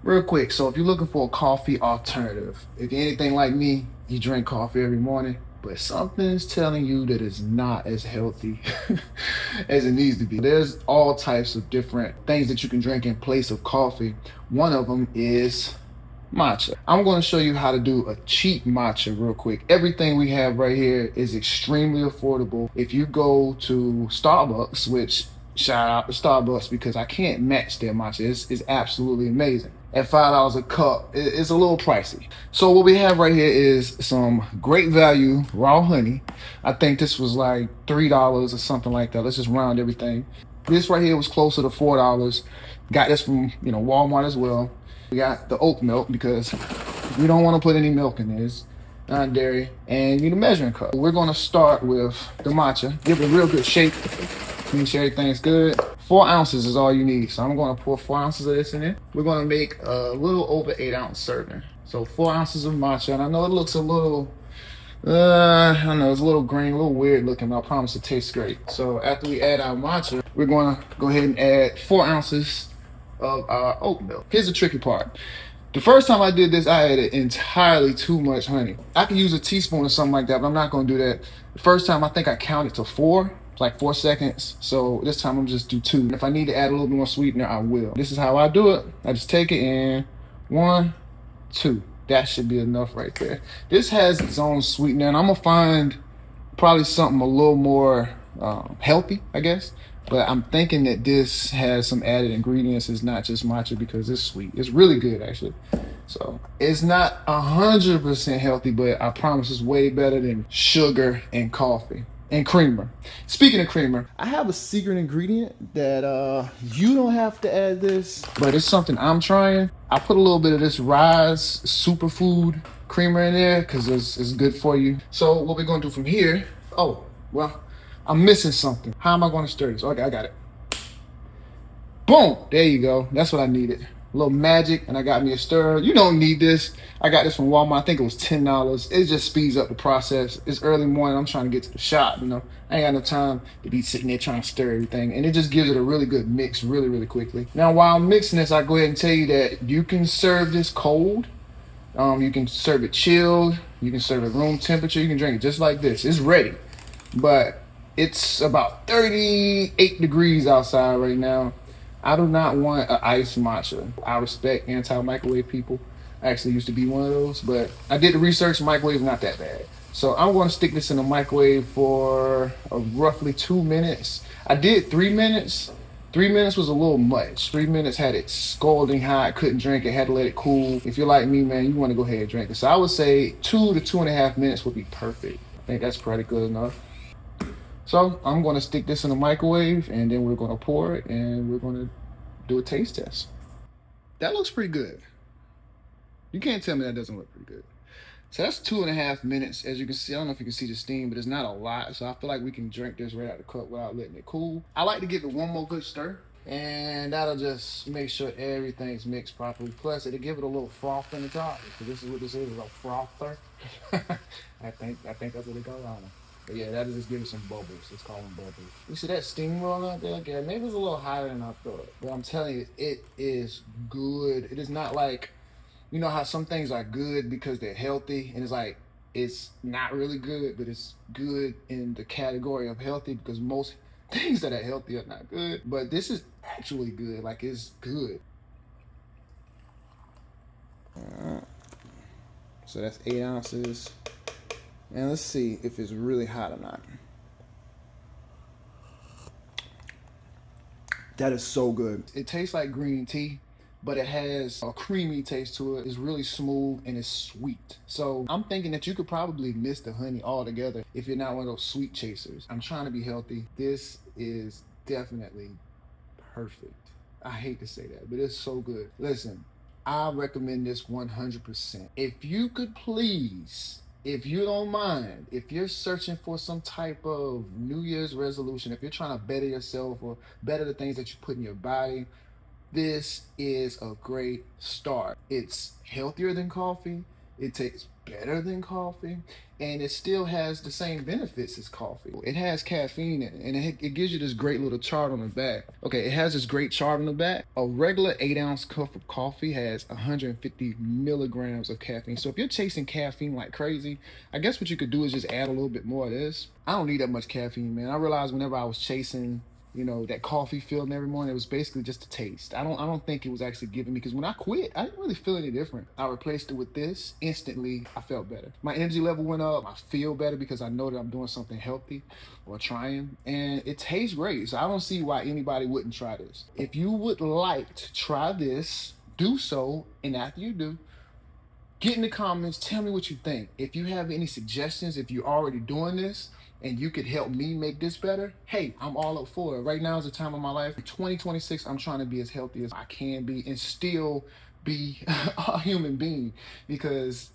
Real quick, so if you're looking for a coffee alternative, if you're anything like me, you drink coffee every morning, but something's telling you that it's not as healthy as it needs to be. There's all types of different things that you can drink in place of coffee. One of them is matcha. I'm going to show you how to do a cheap matcha real quick. Everything we have right here is extremely affordable. If you go to Starbucks, which shout out to Starbucks because I can't match their matcha. It's absolutely amazing. At $5 a cup, it's a little pricey. So what we have right here is some great value raw honey. I think this was like $3 or something like that. Let's just round everything. This right here was closer to $4. Got this from Walmart as well. We got the oat milk because we don't want to put any milk in this, not dairy, and you need a measuring cup. We're going to start with the matcha. Give it a real good shake. Make sure everything's good. 4 ounces is all you need. So I'm going to pour 4 ounces of this in there. We're going to make a little over 8-ounce serving. So 4 ounces of matcha. And I know it looks a little, I don't know, it's a little green, a little weird looking, but I promise it tastes great. So after we add our matcha, we're going to go ahead and add 4 ounces of our oat milk. Here's the tricky part. The first time I did this, I added entirely too much honey. I could use a teaspoon or something like that, but I'm not going to do that. The first time I think I counted to 4. Like 4 seconds. So this time I'm just do 2. And if I need to add a little bit more sweetener, I will. This is how I do it. I just take it in 1, 2. That should be enough right there. This has its own sweetener, and I'm gonna find probably something a little more healthy, I guess. But I'm thinking that this has some added ingredients. It's not just matcha because it's sweet. It's really good actually. So it's not 100% healthy, but I promise it's way better than sugar and coffee. And creamer. Speaking of creamer, I have a secret ingredient that you don't have to add this, but it's something I'm trying. I put a little bit of this Rise Superfood creamer in there because it's good for you. So what we're gonna do from here, oh, well, I'm missing something. How am I gonna stir this? Okay, I got it. Boom, there you go. That's what I needed. A little magic, and I got me a stirrer. You don't need this. I got this from Walmart. I think it was $10. It just speeds up the process. It's early morning. I'm trying to get to the shop, I ain't got no time to be sitting there trying to stir everything. And it just gives it a really good mix really, really quickly. Now, while I'm mixing this, I go ahead and tell you that you can serve this cold. You can serve it chilled. You can serve it room temperature. You can drink it just like this. It's ready. But it's about 38 degrees outside right now. I do not want an iced matcha. I respect anti-microwave people. I actually used to be one of those, but I did the research. Microwave not that bad. So I'm going to stick this in the microwave for roughly 2 minutes. I did 3 minutes. 3 minutes was a little much. 3 minutes had it scalding hot. Couldn't drink it. Had to let it cool. If you're like me, man, you want to go ahead and drink it. So I would say 2 to 2.5 minutes would be perfect. I think that's pretty good enough. So I'm going to stick this in the microwave, and then we're going to pour it, and we're going to do a taste test. That looks pretty good. You can't tell me that doesn't look pretty good. So that's 2.5 minutes. As you can see, I don't know if you can see the steam, but it's not a lot. So I feel like we can drink this right out the cup without letting it cool. I like to give it one more good stir, and that'll just make sure everything's mixed properly. Plus, it'll give it a little froth in the top. So this is what this is, a frother. I think that's what they call it. But yeah, that'll just give it some bubbles. Let's call them bubbles. You see that steam roll out there? Okay, maybe it's a little higher than I thought. But I'm telling you, it is good. It is not like, you know how some things are good because they're healthy, and it's like, it's not really good, but it's good in the category of healthy because most things that are healthy are not good. But this is actually good. Like, it's good. So that's 8 ounces. And let's see if it's really hot or not. That is so good. It tastes like green tea, but it has a creamy taste to it. It's really smooth and it's sweet. So I'm thinking that you could probably miss the honey altogether if you're not one of those sweet chasers. I'm trying to be healthy. This is definitely perfect. I hate to say that, but it's so good. Listen, I recommend this 100%. If you could please, if you don't mind, if you're searching for some type of New Year's resolution, if you're trying to better yourself or better the things that you put in your body, this is a great start. It's healthier than coffee. It tastes better than coffee, and it still has the same benefits as coffee. It has caffeine in it, and it gives you this great little chart on the back. Okay, it has this great chart on the back. A regular 8-ounce cup of coffee has 150 milligrams of caffeine. So if you're chasing caffeine like crazy, I guess what you could do is just add a little bit more of this. I don't need that much caffeine, man. I realized whenever I was chasing that coffee feeling every morning, it was basically just a taste. I don't think it was actually giving me, because when I quit, I didn't really feel any different. I replaced it with this. Instantly, I felt better. My energy level went up. I feel better because I know that I'm doing something healthy or trying, and it tastes great. So I don't see why anybody wouldn't try this. If you would like to try this, do so, and after you do, get in the comments, tell me what you think. If you have any suggestions, if you're already doing this and you could help me make this better, hey, I'm all up for it. Right now is the time of my life. In 2026, I'm trying to be as healthy as I can be and still be a human being, because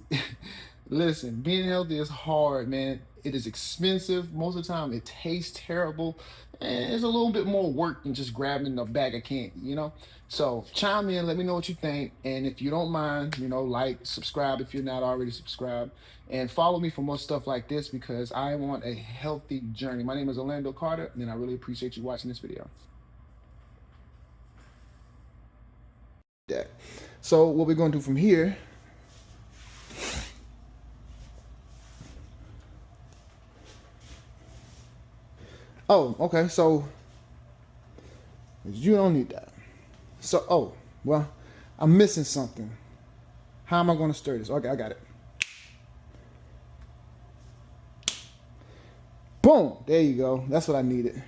listen, being healthy is hard, man. It is expensive. Most of the time it tastes terrible, and it's a little bit more work than just grabbing a bag of candy. So chime in, let me know what you think, and if you don't mind, like, subscribe if you're not already subscribed, and follow me for more stuff like this, because I want a healthy journey. My name is Orlando Carter, and I really appreciate you watching this video. So what we're going to do from here, oh, okay, so you don't need that. So, oh, well, I'm missing something. How am I going to stir this? Okay, I got it. Boom, there you go. That's what I needed.